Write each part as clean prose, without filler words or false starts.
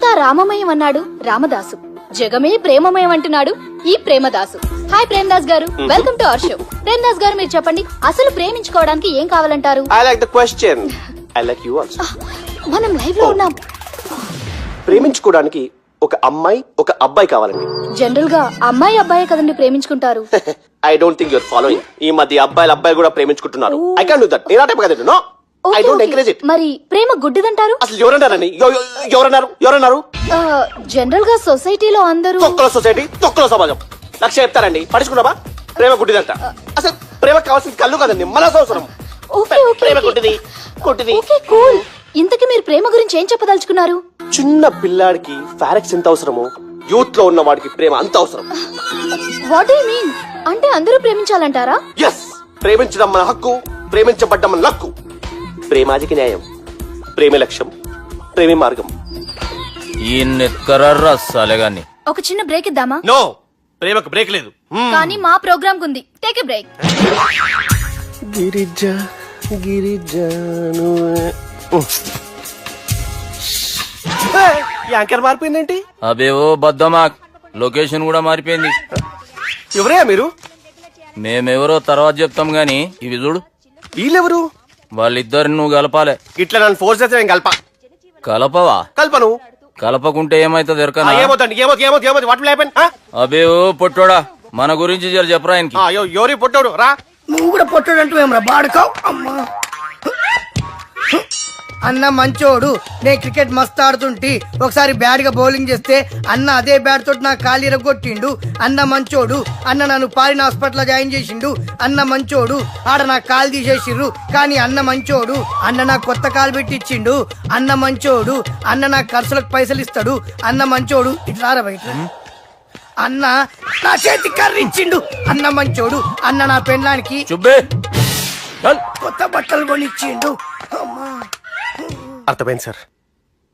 జగమంతా రామమయం అన్నాడు రామదాసు, జగమే ప్రేమమయం అంటున్నాడు ఈ ప్రేమదాసు. హాయ్ ప్రేమదాస్ గారు, welcome to our show. Premadasa గారు మీరు చెప్పండి, అసలు ప్రేమించుకోవడానికి ఏం కావాలంటారు? I like the question. I like you also. మనం లైవ్ లో ఉన్నాం. ప్రేమించుకోవడానికి ఒక అమ్మాయి ఒక అబ్బాయి కావాలండి. జనరల్ గా అమ్మాయి అబ్బాయి కదండి ప్రేమించుకుంటారు. I don't think your following. ఈ మధ్య అబ్బాయిలు కూడా ప్రేమించుకుంటున్నారు. I can't do that. నేను ఆ టైప్ కదండి. No, I don't encourage it. మరి ప్రేమ గుడ్డిదంటారు? అసలు ఎవరన్నారండి? ఎవరన్నారు? జనరల్ గా సొసైటీలో అందరూ తొక్కల సొసైటీ, తొక్కల సమాజం లక్ష చెప్తారండి. పడుచుకున్నావా? ప్రేమ గుడ్డిదంట. అసలు ప్రేమ కావాల్సింది కళ్ళు కదండి, మనసు అవసరం. ప్రేమ గుడ్డిది. Okay cool. ఇంతకీ మీరు ప్రేమ గురించి ఏం చెప్పదలుచుకున్నారు? చిన్న పిల్లాడికి ఫారెక్స్ ఎంత అవసరమో యూత్ లో ఉన్న వాడికి ప్రేమ అంత అవసరం. What do you mean? అంటే అందరూ ప్రేమించాలంటారా? yes, ప్రేమించడం మన హక్కు, ప్రేమించబడ్డం మన లక్కు. ప్రేమాజికి న్యాయం, ప్రేమ లక్ష్యం, ప్రేమ మార్గం. ఈ నెత్కరర్రా సాలేగాన్ని. ఒక చిన్న బ్రేక్ ఇద్దామా? నో, ప్రేమకు బ్రేక్ లేదు. కానీ మా ప్రోగ్రామ్ కుంది. Take a break. Girija anchor మారిపోయిందేంటి? అబేవో బద్దమా, లొకేషన్ కూడా మారిపోయింది. ఎవరయ్యా మీరు? మేమెవరో తర్వాత చెప్తాం గాని ఇవి చూడు. వీళ్ళెవరు? వాళ్ళిద్దరిని నువ్వు కలపాలే. ఇట్లా నన్ను ఫోర్స్ చేస్తే నేను కలపవా? కల్పను. కలపకుంటే ఏమైతుంది ఎరకనా? ఏమవుతుంది? What will happen? అబేవో పొట్టోడా, మన గురించి జర చెప్పరా ఆయనకి. ఎవరి పొట్టాడు రా. నువ్వు కూడా పొట్టాడు అంటూ ఏమరా బాడుకావు? అమ్మా అన్న మంచోడు. నేను క్రికెట్ మస్తు ఆడుతుంటి. ఒకసారి బ్యాట్ గా బౌలింగ్ చేస్తే అన్న అదే బ్యాట్ తోటి నా కాలు ఇరగొట్టిండు. అన్న మంచోడు. అన్న నన్ను పాలిన హాస్పిటల్ జాయిన్ చేసిండు. అన్న మంచోడు. ఆడ నా కాలు తీసేసిర్రు కానీ అన్న మంచోడు. అన్న నాకు కొత్త కాలు పెట్టిచ్చిండు. అన్న మంచోడు. అన్న నా ఖర్చులకు పైసలు ఇస్తాడు. అన్న మంచోడు. ఇట్లా బయట అన్న నా చేతి కర్రీ ఇచ్చిండు. అన్న మంచోడు. అన్న నా పెళ్ళానికి చుబ్బే కొత్త బట్టలు కొనిచ్చిండు. అర్థమైంది సార్.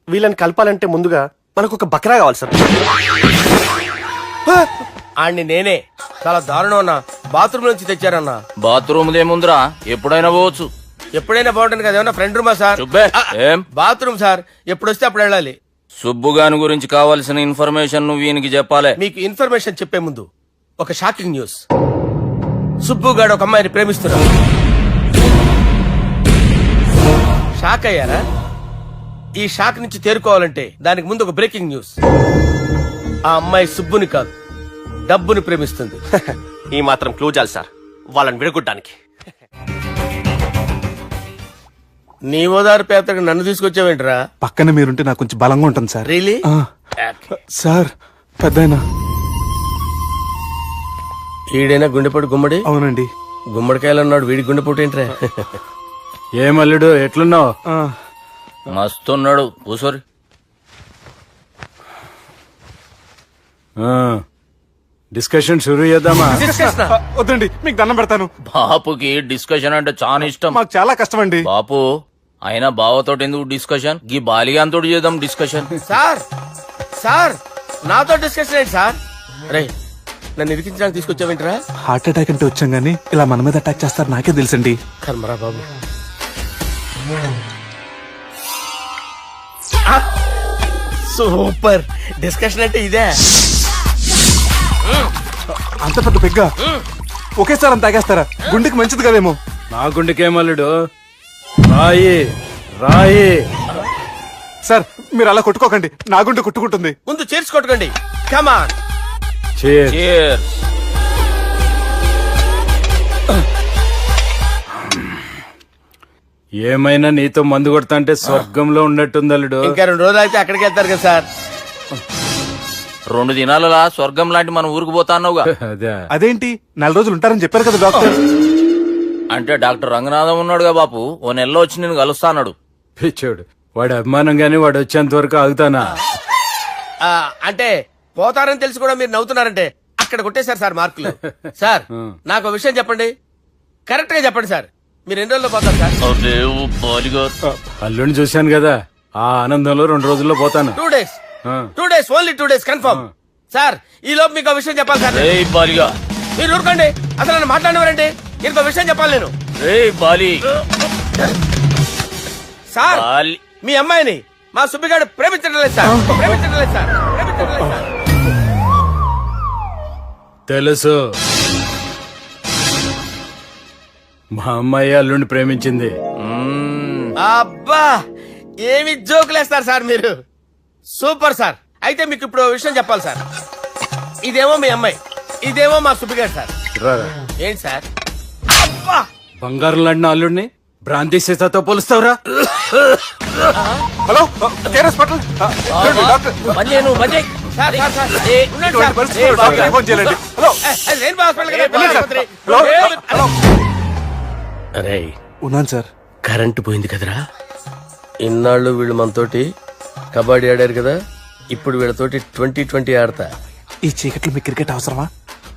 వీళ్ళని కలపాలంటే ముందుగా మనకు ఒక బక్రా కావాలి సార్. ఆడిని నేనే చాలా దారుణం అన్నా. బాత్రూమ్ నుంచి తెచ్చారన్నా. బాత్రూమ్ దేముందిరా, ఎప్పుడైనా పోవచ్చు. ఎప్పుడైనా బాగుంటుంది కదా. ఏమన్నా ఫ్రెండ్ రూమా సార్? చుబ్బే ఏం బాత్రూమ్ సార్, ఎప్పుడు వస్తే అప్పుడు వెళ్ళాలి. సుబ్బుగాని గురించి కావాల్సిన ఇన్ఫర్మేషన్ నువ్వు ఈయనకి చెప్పాలి. మీకు ఇన్ఫర్మేషన్ చెప్పే ముందు ఒక షాకింగ్ న్యూస్. సుబ్బుగాడు ఒక అమ్మాయిని ప్రేమిస్తున్నాడు. షాక్ అయ్యారా? ఈ షాక్ నుంచి తేరుకోవాలంటే దానికి ముందు ఒక బ్రేకింగ్ న్యూస్. ఆ అమ్మాయి సుబ్బుని కాదు, డబ్బుని ప్రేమిస్తుంది. ఈ మాత్రం క్లూ చాలు సార్ వాళ్ళని విడగొట్టడానికి. నీ ఓదారు పేదకు నన్ను తీసుకొచ్చావేంట్రా? పక్కన మీరుంటే నాకు కొంచెం బలంగా ఉంటుంది సార్. రియలీ? సార్ పెద్దయినా. ఈడైనా గుండెపోటు గుమ్మడి? అవునండి. గుమ్మడికాయలు అన్నాడు, వీడి గుండెపోటు ఏంట్రా? ఏమల్లుడు ఎట్లున్నావు? మస్తున్నాడు. కూసోరి. డిస్కషన్ షురూ చేద్దామా? వద్దండి, మీకు దండం పెడతాను. బాపుకి డిస్కషన్ అంటే చాలా ఇష్టం. మాకు చాలా కష్టం అండి. బాపు అయినా బావతోటి ఎందుకు డిస్కషన్? గీ బాలిగాంతోటి చేద్దాం డిస్కషన్. సార్ సార్ నాతో డిస్కషన్ ఏంటి సార్? రే నన్ను ఇరికించడానికి తీసుకొచ్చావేంట్రా? హార్ట్ అటాక్ అంటే వచ్చాం గానీ ఇలా మన మీద అటాక్ చేస్తారు నాకే తెలుసండి. కర్మరా బాబు. సూపర్ డిస్కషన్ అంటే ఇదే. అంత పెద్ద పెగ్గ ఒకేసారి అంత తాగేస్తారా? గుండెకి మంచిది కదేమో. నా గుండెకేమల్లుడు రాయి రాయి. సార్ మీరు అలా కొట్టుకోకండి, నా గుండె కొట్టుకుంటుంది. ముందు చేర్చుకొట్టుకోండి. కమాన్. Cheers. ఏమైనా నీతో మందు కొడతా అంటే స్వర్గంలో ఉన్నట్టుంది అల్లుడు. ఇంకా 2 రోజులు అయితే అక్కడికి వెళ్తారు కదా సార్. 2 దినాలలా స్వర్గం లాంటి మన ఊరికి పోతాన్నావుగా. అదేంటి 4 రోజులు ఉంటారని చెప్పారు కదా డాక్టర్. అంటే డాక్టర్ రంగనాథం ఉన్నాడుగా బాపు, ఓ నెలలో వచ్చి నేను కలుస్తా అన్నాడు. పిచ్చోడు, వాడు అభిమానం గాని వాడు వచ్చేంత వరకు ఆగుతానా? అంటే పోతారని తెలిసి కూడా మీరు నవ్వుతున్నారంటే అక్కడ కొట్టేశారు సార్ మార్కులు. సార్ నాకు విషయం చెప్పండి, కరెక్ట్ గా చెప్పండి సార్. మీరు ఎన్ని రోజుల్లో పోతారు సార్? అల్లుడిని చూశాను కదా, ఆ ఆనందంలో 2 రోజుల్లో పోతాను. 2 days. 2 days, only 2 days confirm. Sir ఈ లోపు మీకు విషయం చెప్పాలి సార్. మీరు ఊరుకోండి, అసలు నన్ను మాట్లాడినవారంటే ఇంకో విషయం చెప్పాలి నేను. సార్ మీ అమ్మాయిని మా సుబ్బిగాడు ప్రేమించడం లేదు సార్. ప్రేమించడం లేదు సార్. ప్రేమించడం లేదు సార్. తెలుసు మా అమ్మాయి అల్లుడిని ప్రేమించింది. అబ్బా ఏమి జోకులేస్తారు సార్ మీరు. Super sir. అయితే మీకు ఇప్పుడు ఓ విషయం చెప్పాలి సార్. ఇదేమో మీ అమ్మాయి, ఇదేమో మా సుబ్బిగాడు సార్. రారా. ఏంటి సార్? అబ్బా బంగారం లాంటి అల్లుడిని భ్రాంతి సీతతో పోలుస్తావురా? Hello Care hospital doctor sir sir sir ఉండండి ఇటువంటి సార్. పరిస్థితుల్లో డాక్టర్ ఫోన్ చేయాలండి. హలో రెయిన్బో హాస్పిటల్ కదా, వెళ్ళండి సార్. ఆసుపత్రి. హలో హలో అరే ఉన్నాను సార్. కరెంటు పోయింది కదరా. ఇన్నాళ్ళు వీళ్ళు మనతోటి కబడ్డీ ఆడారు కదా, ఇప్పుడు వీళ్ళతోటి 2020 ఆడతా. ఈ చీకట్లో మీకు క్రికెట్ అవసరమా?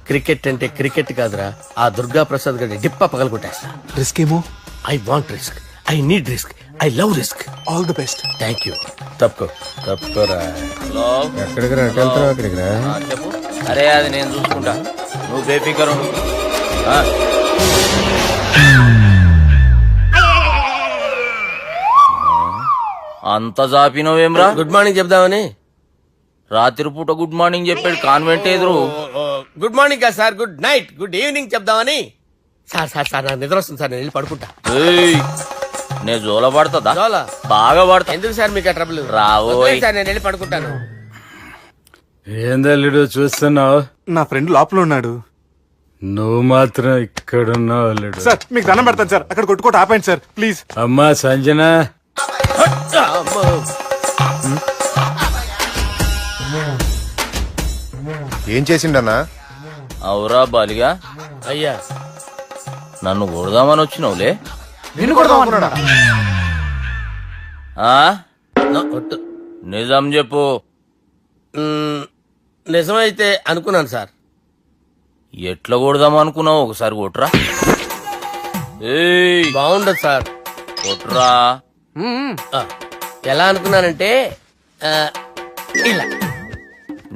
క్రికెట్ అంటే క్రికెట్ కాదురా, ఆ దుర్గా ప్రసాద్ గారి డిప్ప పగల కొట్టేస్తా. రిస్క్ ఏమో. I want risk, I need risk, I love risk. All the best. Thank you. తప్పుకోరా. హలో ఎక్కడికి రా? అక్కడికి రా. చెప్పు. అరే అది నేను చూసుకుంటా, నువ్వు బేఫికర్ ఉండు. ఆ. అంత జాపినవేమ్రా? గుడ్ మార్నింగ్ చెప్దామని. రాత్రి పూట గుడ్ మార్నింగ్ చెప్పాడు కాన్వెంట్ ఎదురు. గుడ్ మార్నింగ్ కాదు sir, good night, good evening చెప్దామని. సార్ సార్ సార్ నాకు నిద్ర వస్తుంది సార్, నేను వెళ్ళి పడుకుంటా. ఏయ్, నే జోల పడుతుందా? జోల? బాగా పడతా. ఎందుకు సార్ మీకు ఆ ట్రబుల్? రావోయ్. వదిలేయ్ సార్, నేను వెళ్ళి పడుకుంటాను. ఏందల్లుడు చూస్తున్నావు? నా ఫ్రెండ్ లోపల ఉన్నాడు. నువ్వు మాత్రం ఇక్కడున్నావు అల్లుడు. సార్ మీకు దండం పెడతాను సార్, అక్కడ కొట్టుకోట ఆపండి సార్ ప్లీజ్. అమ్మా సంజన, అమ్మో. ఏం చేసిండన్నా? అవురా బాలిగా, అయ్యా నన్ను కొడదామని వచ్చినావులే. నిన్ను కొడదామన్నాడా? ఆ? ఒట్టు. నిజం చెప్పు. నిజమైతే అనుకున్నాను సార్. ఎట్లా కొడదాం అనుకున్నావు? ఒకసారి కొట్రా. ఏయ్, బాగుండదు సార్. కొట్రా. ఆ, ఎలా అనుకున్నానంటే ఆ, ఇలా.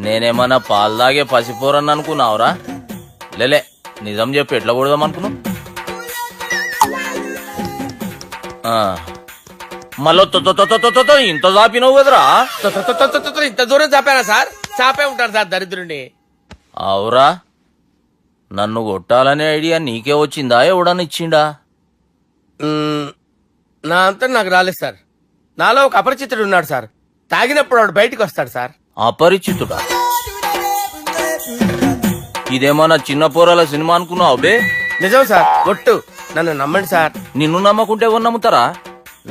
నేనేమన్నా పాలు తాగే పసిపోరని అనుకున్నావురా? లేలే, నిజం చెప్పు, ఎట్లా కొడదాం అనుకున్నావు? మళ్ళీ ఇంత చాపినావు కదరా? ఇంత దూరం చాపానా సార్? చాపే ఉంటాను సార్ దరిద్రుడిని. అవురా, నన్ను కొట్టాలనే ఐడియా నీకే వచ్చిందా? ఎవడన్నా ఇచ్చిండా? నా అంతా నాకు రాలేదు సార్. నాలో ఒక అపరిచితుడు ఉన్నాడు సార్. తాగినప్పుడు వాడు బయటికి వస్తాడు సార్. అపరిచితుడా? ఇదేమన్నా చిన్న పోరాల సినిమా అనుకున్నావు బే? నిజం సార్, ఒట్టు. నన్ను నమ్మండి సార్. నిన్ను నమ్మకుంటే ఎవరు నమ్ముతారా?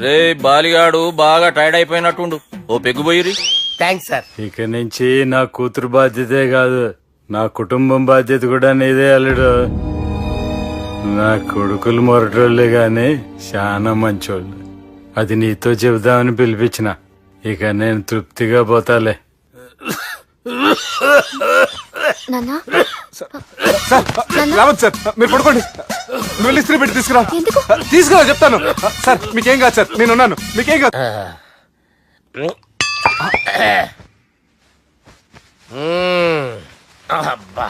రే బాలిగాడు బాగా టైర్డ్ అయిపోయినట్టుండు, ఓ పెగ్గుబోయిరి. Thanks sir. ఇక నుంచి నా కూతురు బాధ్యతే కాదు, నా కుటుంబం బాధ్యత కూడా నీదే అల్లుడు. నా కొడుకులు మొరటోళ్ళే గాని చాలా మంచోళ్ళు. అది నీతో చెబుదామని పిలిపించిన. ఇక నేను తృప్తిగా పోతాలే. నాన్నా సార్ రావద్దు సార్, మీరు పడుకోండి. నువ్వు వెళ్ళి ఇస్త్రీ పెట్టి తీసుకురా. తీసుకురా చెప్తాను. సార్ మీకేం కాదు సార్, నేనున్నాను, మీకేం కాదు. అబ్బా.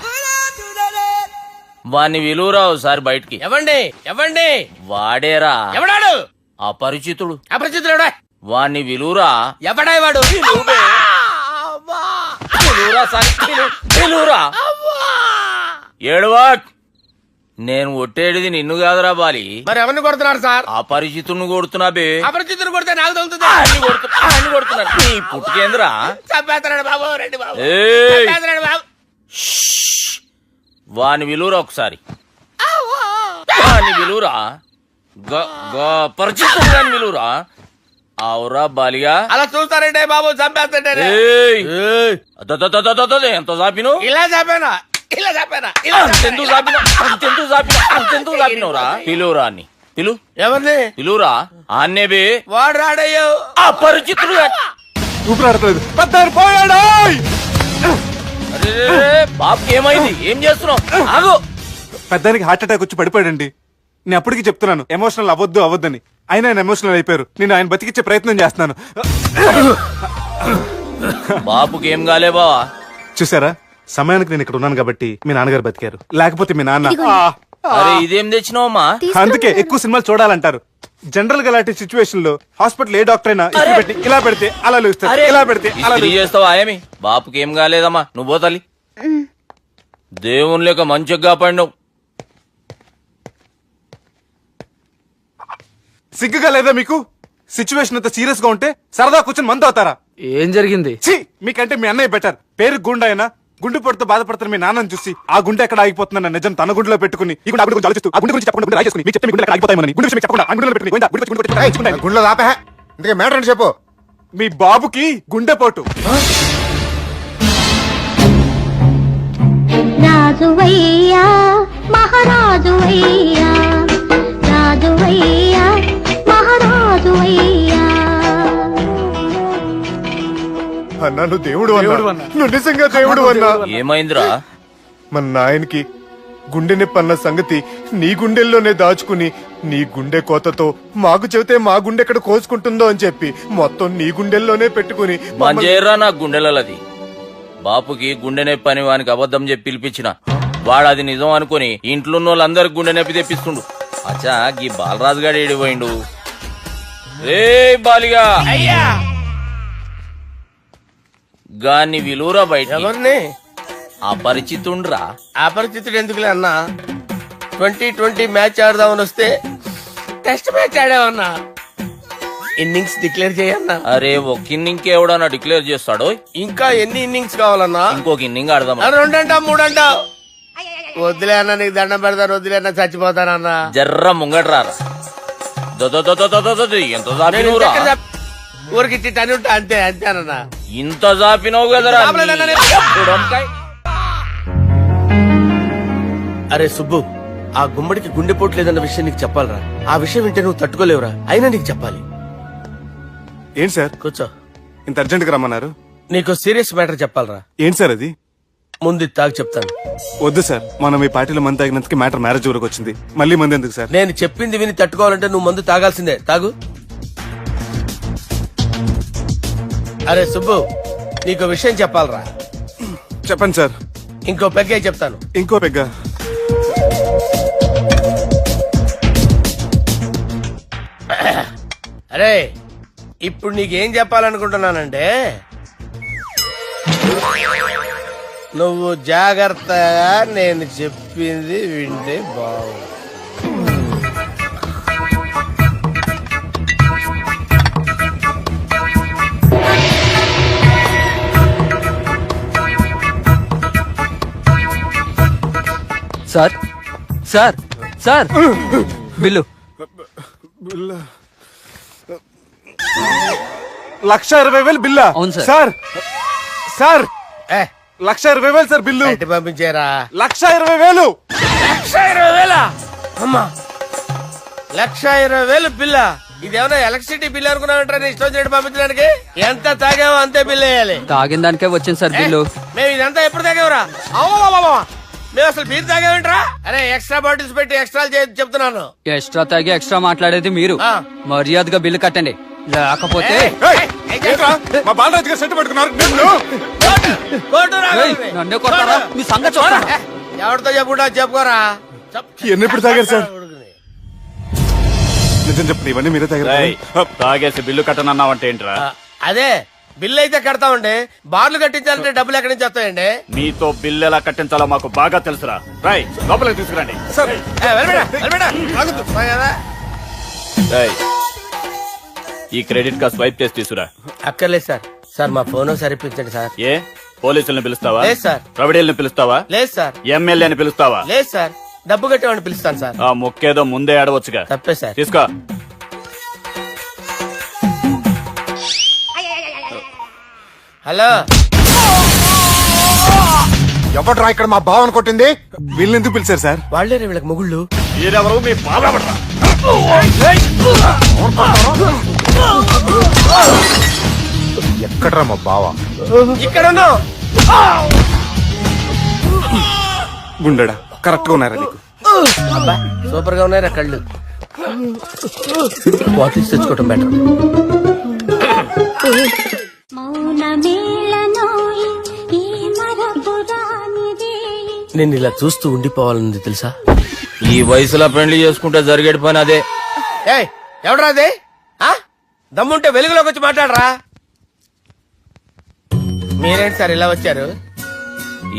వాణ్ణి విలువరా ఒకసారి బయటికి. ఎవండి ఎవండి? వాడేరా ఎవడాడు? అపరిచితుడు. అపరిచితుడు ఎవడా? వాణ్ణి విలువరా. ఎవడా వాడు? విలువరా సార్, విలువరా. ఏడవా, నేను కొట్టేడిది నిన్ను కాదురా బాలి, మరి ఎవరిని కొడుతున్నారు సార్? అపరిచితుడిని కొడుతున్నా బే. అపరిచితుడు కొడితే నాకు తగులుతుంది. అన్ని కొడుతున్నా. నీ పుట్టుకేంద్రా? చంపేస్తున్నాడు బాబు, రండి బాబు. ఏయ్, చంపేస్తున్నాడు బాబు. వాని విలువరా ఒకసారి. వాని విలువరా. పరిచితుడు గాని విలువరా. అవురా బాలిగా. అలా చూస్తారంటే బాబు, చంపేస్తాడే. ఏయ్, ఎంత చాపిను? ఇలా చంపానా? ఇలా చంపానా? అంతెందుకు చాపిన? అంతెందుకు చాపినవురా? పిలువురా అని పిలు. ఎవరిని పిలువురా. ఆన్నే బే. వాడు రాడయ్యో. అపరిచితుడు గాని. ఊపిరాడట్లేదు. పెద్ద పోయాడు. బాబుకి ఏమైంది? ఏం చేస్తున్నావు? ఆగు. పెద్దానికి హార్ట్ అటాక్ వచ్చి పడిపోయాడండి. నేను అప్పటికి చెప్తున్నాను ఎమోషనల్ అవ్వద్దని. అయినా ఆయన ఎమోషనల్ అయిపోయారు. నేను ఆయన బతికిచ్చే ప్రయత్నం చేస్తున్నాను. బాబుకి ఏం కాలే బావా? చూసారా, సమయానికి నేను ఇక్కడ ఉన్నాను కాబట్టి మీ నాన్నగారు బతికారు. లేకపోతే మీ నాన్న అరే ఇదేం తెచ్చినావమ్మా? అందుకే ఎక్కువ సినిమాలు చూడాలంటారు. జనరల్ గా ఇలాంటి సిచ్యువేషన్ లో హాస్పిటల్ ఏ డాక్టర్ అయినా ఇట్లా పెట్టి ఇలా పెడితే అలా లేస్తారు, ఇలా పెడితే అలా ఇస్త్రీ చేస్తావా ఏమి? బాపుకి ఏం కాలేదమ్మా, నువ్వు పోతల్లి. దేవుని లేక మంచిగా కాపాడినావు. సిగ్గుగా లేదా మీకు? సిచ్యువేషన్ అంత సీరియస్ గా ఉంటే సరదా కూర్చొని మందు అవుతారా? ఏం జరిగింది? ఛీ, మీకంటే మీ అన్నయ్య బెటర్. పేరు గుండె అయినా గుండెపోటుతో బాధపడుతున్న మీ నాన్నని చూసి ఆ గుండె ఎక్కడ ఆగిపోతుందన్న నిజం తన గుండెలో పెట్టుకుని ఈ గుండె గురించి ఆలోచిస్తూ ఆ గుండె గురించి చెప్పకుండా రాజేసుకుని మీకు చెప్తే మీ గుండె ఎక్కడ ఆగిపోతాయని గుండె విషయం మీకు చెప్పకుండా ఆ గుండెలో పెట్టుకుని గోవిందా, గుండె గుండె గుండె గుండె గుండె గుండెలో ఆపే ఇంతకే మ్యాటర్ అని చెప్పు. మీ బాబుకి గుండెపోటు. రాజువయ్యా మహారాజువయ్యా, రాజువయ్యా మహారాజువయ్యా. అన్నా నువ్వు దేవుడు అన్నా, నువ్వు నిజంగా దేవుడు అన్నా. ఏమైందిరా? మన నాయనకి గుండె నొప్పి అన్న సంగతి నీ గుండెల్లోనే దాచుకుని నీ గుండె కోతతో మాకు చెబితే మా గుండె ఎక్కడ కోసుకుంటుందో అని చెప్పి మొత్తం నీ గుండెల్లోనే పెట్టుకుని మంజేరా నా గుండెలది. బాపుకి గుండె నొప్పి అని వానికి అబద్ధం చెప్పి పిలిపించిన వాడు అది నిజం అనుకుని ఇంట్లో వాళ్ళందరికి గుండె నొప్పి తెప్పిస్తుండు. అచ్చా గీ బాలరాజు గారు ఏడిపోయిండు. రే బాలిగా అయ్యా గాన్ని విలువరా బయట. ఎవరిని? అపరిచితుండ్రా. అపరిచితుడు ఎందుకులే అన్నా, 2020 మ్యాచ్ ఆడదామని వస్తే టెస్ట్ మ్యాచ్ ఆడామన్నా. ఇన్నింగ్స్ డిక్లేర్ చేయన్నా. అరే ఒక ఇన్నింగ్ ఎవడన్నా డిక్లేర్ చేస్తాడో? ఇంకా ఎన్ని ఇన్నింగ్స్ కావాలన్నా? ఇంకొక ఇన్నింగ్ ఆడదాం. 2 అంటావు 3 అంటావు. వద్దులే అన్న, నీకు దండం పెడతాను, వద్దులే అన్న, చచ్చిపోతానన్నా. జర్ర ముంగట్రా. ఎంత జాపినవురా? ఊరికి ఇచ్చి టని ఉంటా అంతే అంతేనన్నా. ఇంత జాపినవు కదరా. అరే సుబ్బు, ఆ గుమ్మడికి గుండెపోటు లేదన్న విషయం నీకు చెప్పాలరా. ఆ విషయం వింటే నువ్వు తట్టుకోలేవురా, అయినా నీకు చెప్పాలి. ఏంటి సార్ కూర్చో. ఇంత అర్జెంట్ గా రమ్మన్నారు? నీకు సీరియస్ మ్యాటర్ చెప్పాలరా. ఏంటి సార్ అది? ముందు ఇది తాగు చెప్తాను. వద్దు సార్, మనం ఈ పార్టీలో మంది తాగినందుకు మ్యాటర్ మ్యారేజ్ వరకు వచ్చింది. మళ్ళీ మంది ఎందుకు సార్? నేను చెప్పింది విని తట్టుకోవాలంటే నువ్వు మందు తాగాల్సిందే. తాగు. అరే సుబ్బు, నీకు విషయం చెప్పాలరా. చెప్పండి సార్. ఇంకో పెగ్గే చెప్తాను. ఇంకో పెగ్గా? అరే ఇప్పుడు నీకేం చెప్పాలనుకుంటున్నానంటే, నువ్వు జాగ్రత్తగా నేను చెప్పింది వింటే బాగు. Sir sir sir bill. 1,20,000 బిల్లా? అవును సార్. సార్ సార్ ఏ 1,20,000 సార్ బిల్లు. బయట పంపించేరా. 1,20,000. 1,20,000 అమ్మా, 1,20,000 బిల్ల. ఇదేమన్నా ఎలక్ట్రిసిటీ బిల్ అనుకున్నామంటారా? నీ ఇష్టం చేయడం పంపించడానికి. ఎంత తాగావో అంతే బిల్ వేయాలి. తాగిన దానికే వచ్చింది సార్ బిల్లు. మేము ఇదంతా ఎప్పుడు తాగేవరా? అవ్వ, మేము అసలు బీర్ తాగేమంటారా? అరే ఎక్స్ట్రా బాటిల్స్ పెట్టి ఎక్స్ట్రా చెప్తున్నాను. ఎక్స్ట్రా తాగి ఎక్స్ట్రా మాట్లాడేది మీరు. ఆ. మర్యాదగా బిల్లు కట్టండి, లేకపోతే ఏంట్రా మా బాలరాజు గారు సెట్ పెట్టుకున్నారు? ఏయ్, నన్నే కొడతారా? మీ సంగతి చూస్తాను. ఎవరితో చెప్పుకుంటా చెప్పుకోరా. ఎన్నెప్పుడు తాగారు సార్? నిజం చెప్పండి, ఇవన్నీ మీరే తాగారు? తాగేసి బిల్లు కట్టనన్నావంటే ఏంట్రా? అదే బిల్లు అయితే కడతామండి, బార్లు కట్టించాలంటే డబ్బులు ఎక్కడి నుంచి వస్తాయండి? మీతో బిల్లు ఎలా కట్టించాలో మాకు బాగా తెలుసురా. రై లోపలికి తీసుకురండి. ఈ క్రెడిట్ కార్డ్ స్వైప్ చేసి తీసుకురా. అక్కర్లేదు సార్. సార్ మా ఫోన్ సరిపించండి సార్. ఏ పోలీసుల్ని పిలుస్తావా? లేదు సార్. ప్రొవిడీల్ని పిలుస్తావా? లేదు సార్. ఎమ్మెల్యేని పిలుస్తావా? లేదు సార్. డబ్బు కట్టేవాడిని పిలుస్తాను సార్. ఆ మొక్కేదో ముందే ఆడవచ్చుగా. తప్పే సార్. తీసుకో. హలో, ఎవడ్రా ఇక్కడ మా బావని కొట్టింది? వీళ్ళని ఎందుకు పిలిచారు సార్? వాళ్ళే వీళ్ళకి మొగుళ్ళు. మీరెవరు? మీ బాబా ఎక్కడ్రా మా బావ? ఇక్కడ ఉన్నావు. గుండెడా కరెక్ట్ గా ఉన్నారా నీకు? అబ్బా సూపర్ గా ఉన్నాయిరా కళ్ళు. బాటిల్స్ తెచ్చుకోవటం బెటర్. నేను ఇలా చూస్తూ ఉండిపోవాలన్నది తెలుసా? ఈ వయసులో పెళ్లి చేసుకుంటే జరిగేటి పని అదే. ఏయ్ ఎవడరా అది? ఆ? దమ్ముంటే వెలుగులోకి వచ్చి మాట్లాడరా. మీరేంటి సార్ ఇలా వచ్చారు?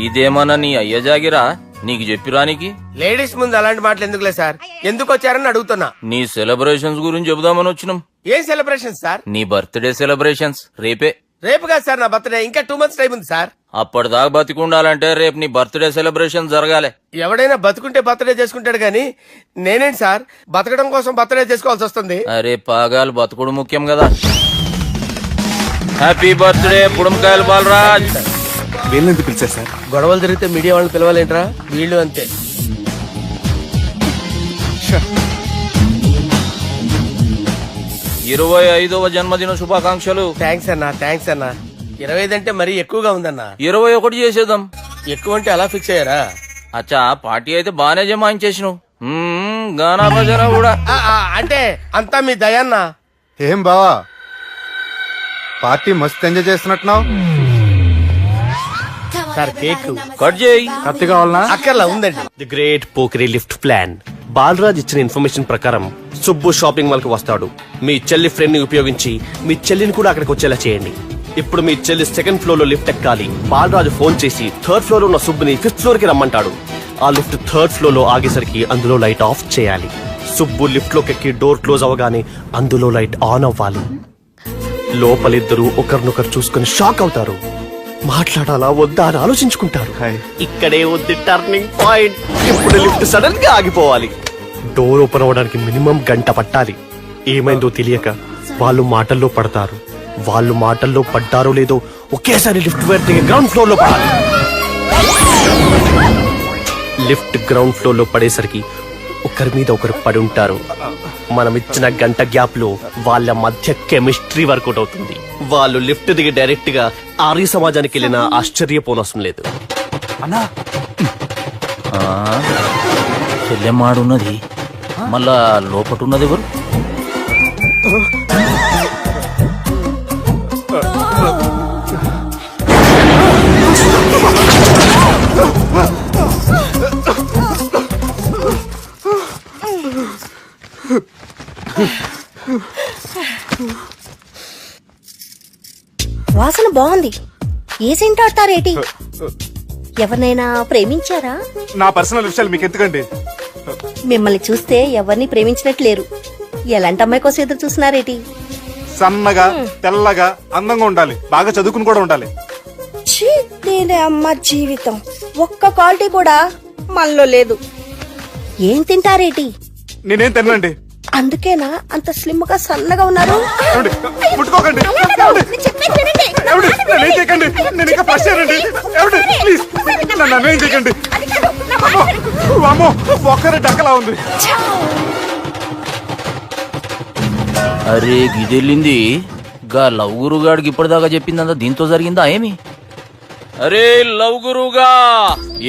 ఇదేమన్నా నీ అయ్య జాగిరా నీకు చెప్పిరానికి? లేడీస్ ముందు అలాంటి మాటలు ఎందుకులే సార్, ఎందుకు వచ్చారని అడుగుతున్నా. నీ సెలబ్రేషన్స్ గురించి చెబుదామని వచ్చినాం. ఏం సెలబ్రేషన్ సార్? నీ బర్త్డే సెలబ్రేషన్స్ రేపే. రేపు కాదు సార్ నా బర్త్డే, ఇంకా 2 months టైం ఉంది సార్. అప్పటిదాకా బతికుండాలంటే రేపు నీ బర్త్డే సెలబ్రేషన్ జరగాలి. ఎవడైనా బతుకుంటే బర్త్డే చేసుకుంటాడు గాని నేనేంటి సార్ బతకడం కోసం బర్త్డే చేసుకోవాల్సి వస్తుంది? అరే పాగాలు బతుకుడు ముఖ్యం కదా. హ్యాపీ బర్త్డే పుడమకాయలు బాలరాజ్. వీళ్ళెందుకు పిలిచారు సార్? గొడవలు జరిగితే మీడియా వాళ్ళని పిలవాలేంట్రా? వీళ్ళు అంతే. 25వ జన్మదిన శుభాకాంక్షలు. థ్యాంక్స్ అన్నా, థ్యాంక్స్ అన్నా. 25 అంటే మరీ ఎక్కువగా ఉందన్నా. 21 చేసేద్దాం. ఎక్కువ అంటే అలా ఫిక్స్ అయ్యారా? అచ్చా పార్టీ అయితే బానే జమాయించేసినావు. గానా భజన కూడా. అంటే అంతా మీ దయన్నా. ఏం బావా పార్టీ మస్తు ఎంజాయ్ చేస్తున్నట్టున్నావు. సార్ కేక్ కట్ చేయి. కత్తి కావాలనా? అక్కర్లా ఉందండి. The great Pokiri lift plan. Balraj ఇచ్చిన ఇన్ఫర్మేషన్ ప్రకారం సుబ్బు షాపింగ్ మాల్ కి వస్తాడు. మీ చెల్లి ఫ్రెండ్ ని ఉపయోగించి మీ చెల్లిని కూడా అక్కడికి వచ్చేలా చేయండి. ఇప్పుడు మీ చెల్లి 2nd ఫ్లోర్ లో లిఫ్ట్ ఎక్కాలి. బాలరాజు ఫోన్ చేసి 3rd ఫ్లోర్ లో ఉన్న సుబ్బుని 5th ఫ్లోర్ కి రమ్మంటాడు. ఆ లిఫ్ట్ 3rd ఫ్లోర్ లో ఆగేసరికి అందులో లైట్ ఆఫ్ చేయాలి. సుబ్బు లిఫ్ట్ లోకి ఎక్కి డోర్ క్లోజ్ అవ్వగానే అందులో లైట్ ఆన్ అవ్వాలి. లోపలిద్దరూ ఒకరినొకరు చూసుకుని షాక్ అవుతారు. మాట్లాడాలా వద్దా అని ఆలోచించుకుంటారు. ఇక్కడే ఉంది టర్నింగ్ పాయింట్. ఇప్పుడు లిఫ్ట్ సడన్ గా ఆగిపోవాలి. డోర్ ఓపెన్ అవ్వడానికి మినిమం గంట పట్టాలి. ఏమైందో తెలియక వాళ్ళు మాటల్లో పడతారు. వాళ్ళు మాటల్లో పడ్డారో లేదో ఒకేసారి లిఫ్ట్ వైర్ దిగి గ్రౌండ్ ఫ్లోర్ లో పడాలి. లిఫ్ట్ గ్రౌండ్ ఫ్లోర్ లో పడేసరికి ఒకరి మీద ఒకరు పడి ఉంటారు. మనం ఇచ్చిన గంట గ్యాప్ లో వాళ్ళ మధ్య కెమిస్ట్రీ వర్కౌట్ అవుతుంది. వాళ్ళు లిఫ్ట్ దిగి డైరెక్ట్ గా ఆర్య సమాజానికి వెళ్ళినా ఆశ్చర్యపోనవసరం లేదు. అన్నా చెల్లెమ్మాడున్నది మళ్ళా లోపటున్నది ఎవరు? వాసన బాగుంది. ఏ సెంట్ ఆడతారేటి? ఎవరినైనా ప్రేమించారా? నా పర్సనల్ విషయాలు మీకు ఎందుకండి? మిమ్మల్ని చూస్తే ఎవరిని ప్రేమించినట్లేరు. ఎలాంటి అమ్మాయి కోసం ఎదురు చూస్తున్నారేటి? సన్నగా తెల్లగా అందంగా ఉండాలి. బాగా చదువుకుని కూడా ఉండాలి. ఛీ, దీని అమ్మ జీవితం ఒక్క క్వాలిటీ కూడా మనలో లేదు. ఏం తింటారేటి? నేనేం తినండి. అందుకేనా అంత స్లిమ్ గా సన్నగా ఉన్నారు? ముట్టుకోకండి. నన్నేం చేయకండి. నేను ఇంకా ఫస్ట్ ఇయర్ అండి. ప్లీజ్ నన్నేం చేయకండి. అమ్మో ఒక్కరే డక్కలా ఉంది. అరే గిదెళ్ళింది గా లవ్ గురుగాడికి ఇప్పటిదాకా చెప్పిందంతా దీంతో జరిగిందా ఏమి? అరే లవ్ గురుగా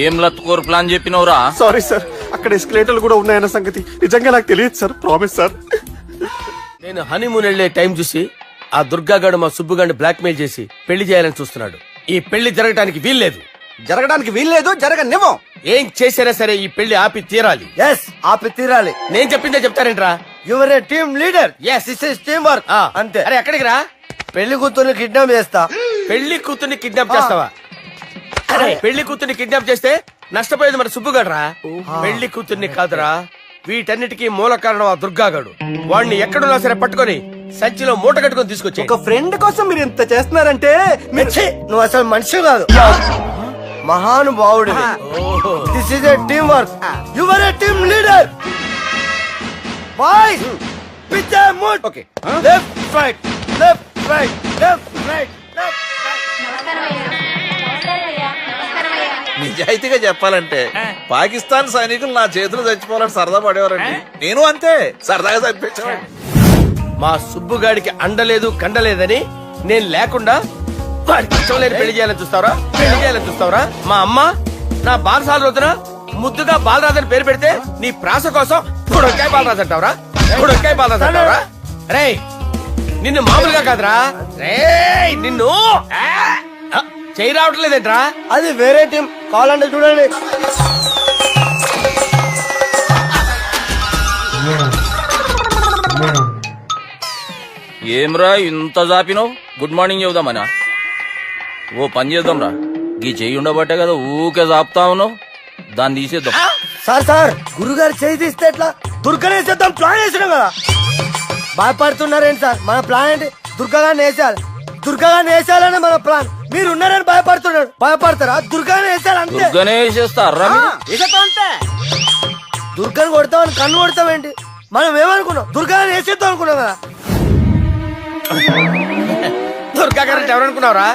ఏం లత్కోర్ ప్లాన్ చెప్పినవురా? సారీ సార్, అక్కడ ఎస్కలేటర్లు కూడా ఉన్నాయన్న సంగతి నిజంగా నాకు తెలియదు సార్. Promise sir. నేను హనీమూన్ వెళ్లే టైం చూసి ఆ దుర్గాగాడు మా సుబ్బుగాడిని బ్లాక్ మెయిల్ చేసి పెళ్లి చేయాలని చూస్తున్నాడు. ఈ పెళ్లి జరగడానికి వీల్లేదు. జరగడానికి వీల్లేదు, జరగనివ్వం. ఏం చేసినా సరే ఈ పెళ్లి ఆపి తీరాలి. ఎస్, ఆపి తీరాలి. నేను చెప్పిందే చెప్తారేంట్రా? Your a team leader. Yes. This is team work. అంతే. అరే ఎక్కడికి రా? పెళ్లి కూతుర్ని కిడ్నాప్ చేస్తా. పెళ్లి కూతుర్ని కిడ్నాప్ చేస్తావా? అరే పెళ్లి కూతుర్ని కిడ్నాప్ చేస్తే నష్టపోయేది మన సుబ్బుగాడ్రా. పెళ్లి కూతుర్ని కాదురా, వీటన్నిటికీ మూల కారణం ఆ దుర్గాగాడు. వాడిని ఎక్కడున్నా సరే పట్టుకొని సంచిలో మూట కట్టుకొని తీసుకొచ్చి. ఒక ఫ్రెండ్ కోసం మీరు ఇంత చేస్తున్నారంటే నువ్వు అసలు మనిషి కాదు, మహానుభావుడు. This is a team work. Your a team leader. Boys pitch A mood. Okay, left right left right left right left right. నిజాయితీగా చెప్పాలంటే పాకిస్తాన్ సైనికులు నా చేతులు చచ్చిపోవాలని సరదా పడేవారండి. నేను అంతే సరదాగా చనిపించేవాడిని. మా సుబ్బుగాడికి అండలేదు కండలేదని నేను లేకుండా వాడికి ఇష్టం లేని పెళ్లి చేయాలని చూస్తావరా? పెళ్లి చేయాలని చూస్తావరా? మా అమ్మ నా బాలసాల రోజున ముద్దుగా బాలరాజు పేరు పెడితే నీ ప్రాస కోసం గుడొక్కాయ బాలరాజు అంటావరా? గుడొక్కాయ బాలరాజు అంటావరా? రే నిన్ను మామూలుగా కాదురా, రే నిన్ను చేయి రావట్లేదేంట్రా? అది వేరే టీం, కావాలంటే చూడండి. ఏమ్రా ఇంత జాపినావు? Good morning చెబుదామనా? ఓ పని చేద్దాంరా, గీ చెయ్యి ఉండబట్టే కదా ఊకే జాపుతా ఉన్నావు. దాన్ని తీసేద్దాం. సార్ గురుగారు చేయి తీస్తే ఎట్లా? దుర్గనేసేద్దాం ప్లాన్ వేసినాం కదా. భయపడుతున్నారేంటి సార్? మన ప్లాన్ ఏంటి? దుర్గాగాన్ని వేసేయాలి. దుర్గాగాన్ని వేసేయాలని మన ప్లాన్. మీరు ఉన్నారని భయపడుతున్నారు. భయపడతారా? దుర్గాని వేసేయాలి అంతే. దుర్గనే వేసేస్తారా? దుర్గాని కొడతామని కన్ను కొడతామేంటి? మనం ఏమనుకున్నాం? దుర్గాని వేసేద్దాం అనుకున్నాం కదా. దుర్గా గారు ఎవరనుకున్నారా?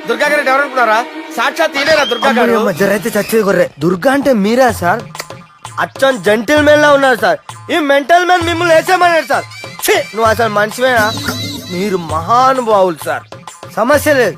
దుర్గా గారు ఎవరనుకున్నారా? సాక్షాత్ తీరేరా దుర్గా గారు. జరైతే చచ్చే గొర్రె. దుర్గా అంటే మీరా సార్? అచ్చం జెంటిల్ మెన్ లా ఉన్నారు సార్. ఈ మెంటల్ మెన్ మిమ్మల్ని వేసేమన్నాడు సార్. ఛీ, నువ్వు అసలు మనిషివేనా? మీరు మహానుభావులు సార్. సమస్య లేదు.